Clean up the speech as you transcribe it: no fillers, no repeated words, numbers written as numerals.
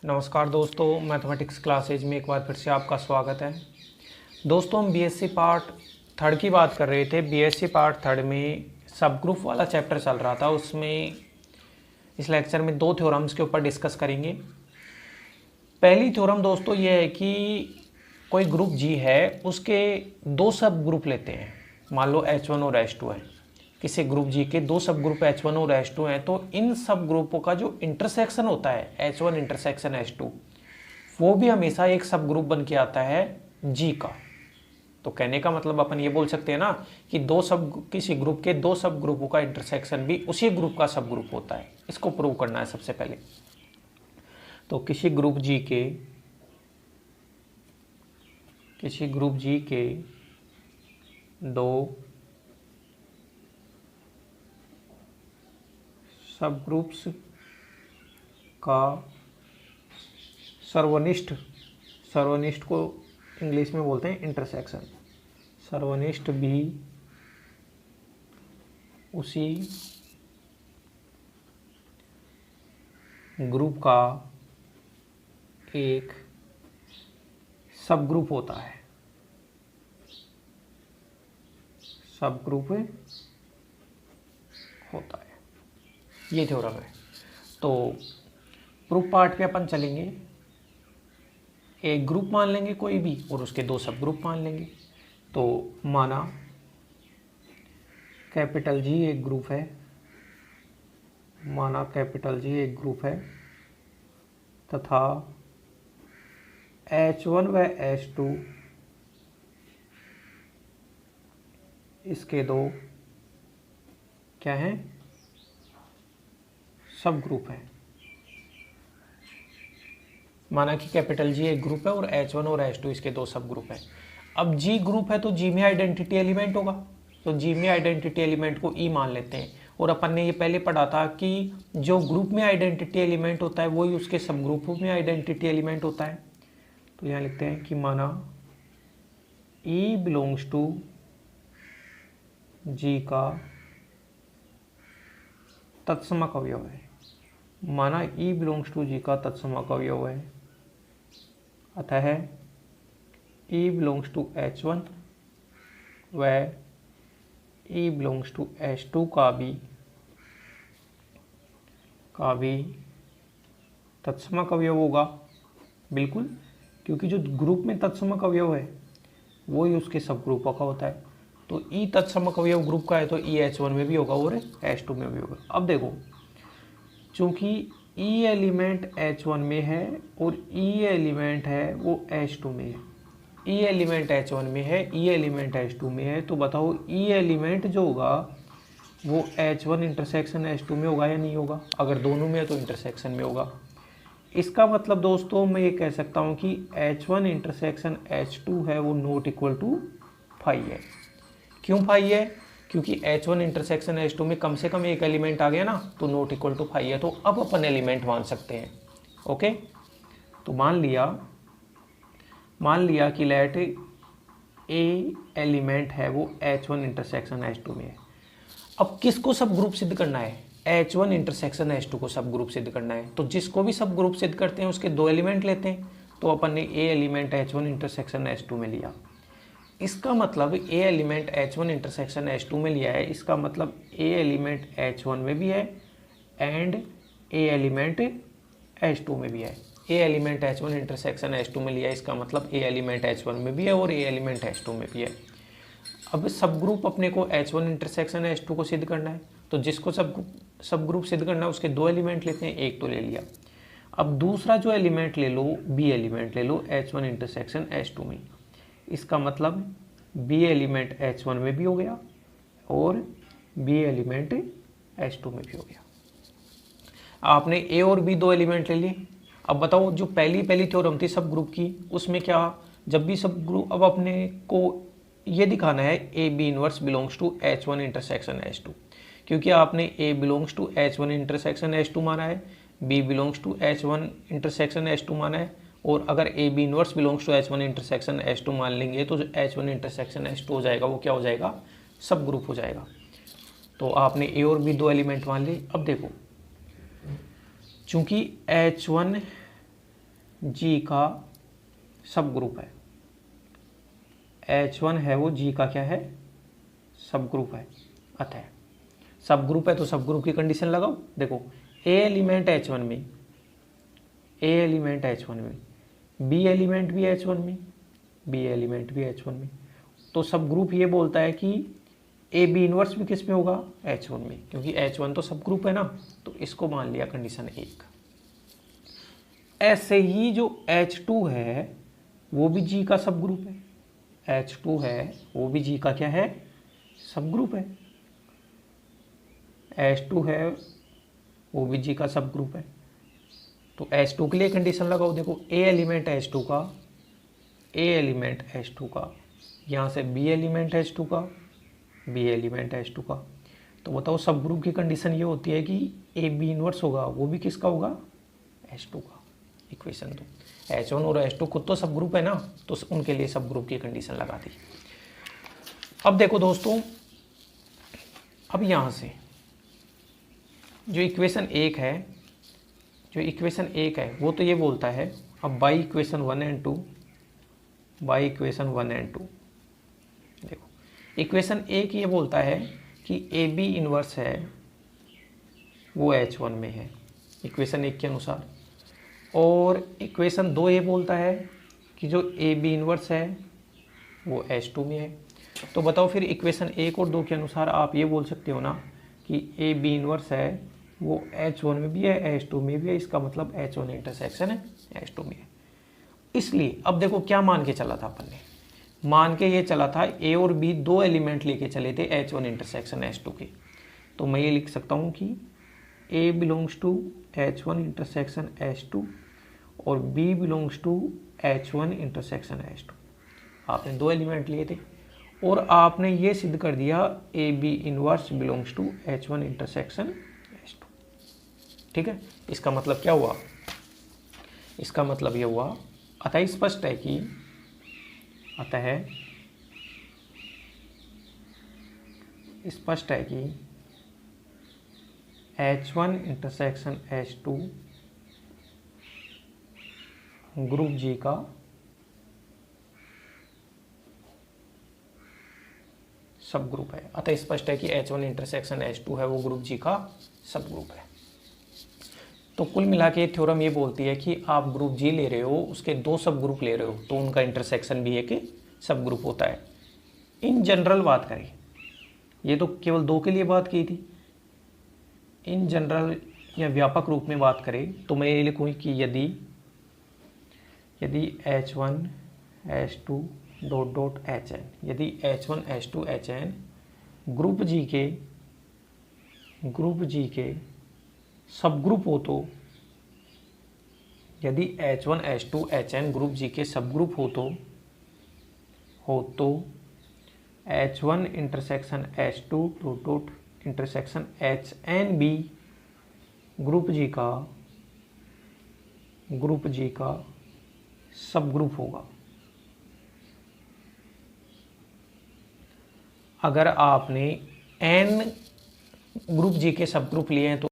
नमस्कार दोस्तों, mathematics classes में एक बार फिर से आपका स्वागत है। दोस्तों, हम बीएससी पार्ट थर्ड की बात कर रहे थे। बीएससी पार्ट थर्ड में सब ग्रुप वाला चैप्टर चल रहा था। उसमें इस लेक्चर में दो थ्योरम्स के ऊपर डिस्कस करेंगे। पहली थ्योरम दोस्तों ये है कि कोई ग्रुप जी है, उसके दो सब ग्रुप लेते हैं। मान लो H1 और H2 है। किसी ग्रुप जी के दो सब ग्रुप H1 और H2 हैं, तो इन सब ग्रुपों का जो इंटरसेक्शन होता है H1 इंटरसेक्शन H2, वो भी हमेशा एक सब ग्रुप बन के आता है जी का। तो कहने का मतलब अपन ये बोल सकते हैं ना कि किसी ग्रुप के दो सब ग्रुपों का इंटरसेक्शन भी उसी ग्रुप का सब ग्रुप होता है। इसको प्रूव करना है सबसे पहले। तो किसी ग्रुप जी के दो सब ग्रुप्स का सर्वनिष्ठ को इंग्लिश में बोलते हैं इंटरसेक्शन। सर्वनिष्ठ भी उसी ग्रुप का एक सब ग्रुप होता है। सब ग्रुप होता है, ये थ्योरम है। तो प्रूफ पार्ट पे अपन चलेंगे। एक ग्रुप मान लेंगे कोई भी और उसके दो सब ग्रुप मान लेंगे। तो माना कैपिटल जी एक ग्रुप है, तथा H1 व H2 इसके दो क्या हैं, सब ग्रुप है। माना कि कैपिटल जी एक ग्रुप है और H1 और H2 इसके दो सब ग्रुप है। अब जी ग्रुप है तो जी में आइडेंटिटी एलिमेंट होगा, तो जी में आइडेंटिटी एलिमेंट को ई मान लेते हैं। और अपन ने ये पहले पढ़ा था कि जो ग्रुप में आइडेंटिटी एलिमेंट होता है वही उसके सब ग्रुप में आइडेंटिटी एलिमेंट होता है। तो यहाँ लिखते हैं कि माना ई बिलोंग्स टू जी का तत्समक अवयव है। माना ई बिलोंग्स टू जी का तत्समक अवयव है, अतः ई बिलोंग्स टू H1 व ई बिलोंग्स टू H2 का भी तत्समक अवयव होगा। बिल्कुल, क्योंकि जो ग्रुप में तत्समक अवयव है वो ही उसके सब ग्रुपों का होता है। तो ई तत्समक अवयव ग्रुप का है तो ई H1 में भी होगा और H2 में भी होगा। अब देखो, चूंकि ई एलिमेंट H1 में है और ई एलिमेंट है वो H2 में है, ई एलिमेंट H1 में है, ई एलिमेंट H2 में है, तो बताओ ई एलिमेंट जो होगा वो H1 इंटरसेक्शन H2 में होगा या नहीं होगा? अगर दोनों में है तो इंटरसेक्शन में होगा। इसका मतलब दोस्तों मैं ये कह सकता हूँ कि H1 इंटरसेक्शन H2 है वो नॉट इक्वल टू फाई है। क्यों फाई है? क्योंकि H1 इंटरसेक्शन H2 में कम से कम एक एलिमेंट आ गया ना, तो नॉट इक्वल टू फाई है। तो अब अपन एलिमेंट मान सकते हैं। ओके, तो मान लिया कि लेट ए एलिमेंट है वो H1 इंटरसेक्शन H2 में है। अब किसको सब ग्रुप सिद्ध करना है? H1 इंटरसेक्शन H2 को सब ग्रुप सिद्ध करना है। तो जिसको भी सब ग्रुप सिद्ध करते हैं उसके दो एलिमेंट लेते हैं। तो अपन ने ए एलिमेंट H1 इंटरसेक्शन H2 में लिया। इसका मतलब ए एलिमेंट H1 इंटरसेक्शन H2 में लिया है, इसका मतलब ए एलिमेंट H1 में भी है एंड ए एलिमेंट H2 में भी है। ए एलिमेंट H1 इंटरसेक्शन H2 में लिया है, इसका मतलब ए एलिमेंट H1 में भी है और ए एलिमेंट H2 में भी है। अब सब ग्रुप अपने को H1 इंटरसेक्शन H2 को सिद्ध करना है, तो जिसको सब ग्रुप सिद्ध करना है उसके दो एलिमेंट लेते हैं, एक तो ले लिया। अब दूसरा जो एलिमेंट ले लो, बी एलिमेंट ले लो H1 इंटरसेक्शन H2 में, इसका मतलब बी एलिमेंट H1 में भी हो गया और बी एलिमेंट H2 में भी हो गया। आपने ए और बी दो एलिमेंट ले लिए। अब बताओ, जो पहली थ्योरम थी सब ग्रुप की, उसमें क्या, जब भी सब ग्रुप, अब अपने को ये दिखाना है A B inverse belongs to H1 intersection H2, क्योंकि आपने ए belongs to H1 intersection H2 माना है, B belongs to H1 intersection H2 माना है, और अगर A B inverse belongs to H1 intersection H2 मान लेंगे तो H1 इंटरसेक्शन H2 हो जाएगा, वो क्या हो जाएगा, सब ग्रुप हो जाएगा। तो आपने ए और बी दो एलिमेंट मान लिए। अब देखो, चूंकि H1 जी का सब ग्रुप है। H1 है वो जी का क्या है, सब ग्रुप है। अतः सब ग्रुप है तो सब ग्रुप की कंडीशन लगाओ। देखो ए एलिमेंट H1 में, ए एलिमेंट H1 में, बी एलिमेंट भी H1 में, बी एलिमेंट भी H1 में, तो सब ग्रुप ये बोलता है कि ए बी इनवर्स भी किस में होगा, H1 में, क्योंकि H1 तो सब ग्रुप है ना, तो इसको मान लिया कंडीशन 1। ऐसे ही जो H2 है वो भी जी का सब ग्रुप है, H2 है वो भी जी का क्या है, सब ग्रुप है। H2 है वो भी जी का सब ग्रुप है। तो H2 के लिए कंडीशन लगाओ। देखो ए एलिमेंट H2 का, ए एलिमेंट H2 का, यहाँ से बी एलिमेंट H2 का, बी एलिमेंट H2 का, तो बताओ सब ग्रुप की कंडीशन ये होती है कि ए बी इनवर्स होगा वो भी किसका होगा, H2 का। इक्वेशन 2, H1 और H2 खुद तो सब ग्रुप है ना, तो उनके लिए सब ग्रुप की कंडीशन लगा दी। अब देखो दोस्तों, अब यहाँ से जो इक्वेशन 1 है, जो इक्वेशन 1 है वो तो ये बोलता है, अब by equation 1 and 2, by equation 1 and 2, देखो इक्वेशन 1 ये बोलता है कि ए बी इनवर्स है वो H1 में है, इक्वेशन 1 के अनुसार, और इक्वेशन 2 ये बोलता है कि जो ए बी इनवर्स है वो H2 में है। तो बताओ फिर इक्वेशन 1 और 2 के अनुसार आप ये बोल सकते हो ना कि ए बी इनवर्स है वो H1 में भी है, H2 में भी है, इसका मतलब H1 इंटरसेक्शन है H2 में है। इसलिए अब देखो क्या मान के चला था अपन ने, मान के ये चला था ए और बी दो एलिमेंट लेके चले थे H1 इंटरसेक्शन H2 के, तो मैं ये लिख सकता हूँ कि ए belongs to H1 intersection H2 और B belongs to H1 intersection H2। आपने दो एलिमेंट लिए थे और आपने ये सिद्ध कर दिया A B inverse belongs to H1 intersection H2। ठीक है, इसका मतलब क्या हुआ, इसका मतलब ये हुआ, अतः स्पष्ट है कि, अतः स्पष्ट है कि H1 इंटरसेक्शन H2 ग्रुप जी का सब ग्रुप है। अतः स्पष्ट है कि H1 इंटरसेक्शन H2 है वो ग्रुप जी का सब ग्रुप है। तो कुल मिला के थ्योरम ये बोलती है कि आप ग्रुप जी ले रहे हो, उसके दो सब ग्रुप ले रहे हो, तो उनका इंटरसेक्शन भी एक सब ग्रुप होता है। इन जनरल बात करें, ये तो केवल दो के लिए बात की थी, इन जनरल या व्यापक रूप में बात करें तो मैं ये लिखूँ कि यदि H1 H2 dot dot HN, यदि H1 H2 HN ग्रुप जी के सब ग्रुप हो, तो यदि H1 H2 HN ग्रुप जी के सब ग्रुप हो तो H1 intersection H2 dot dot intersection HN भी ग्रुप जी का सब ग्रुप होगा। अगर आपने n ग्रुप जी के सब ग्रुप लिए हैं तो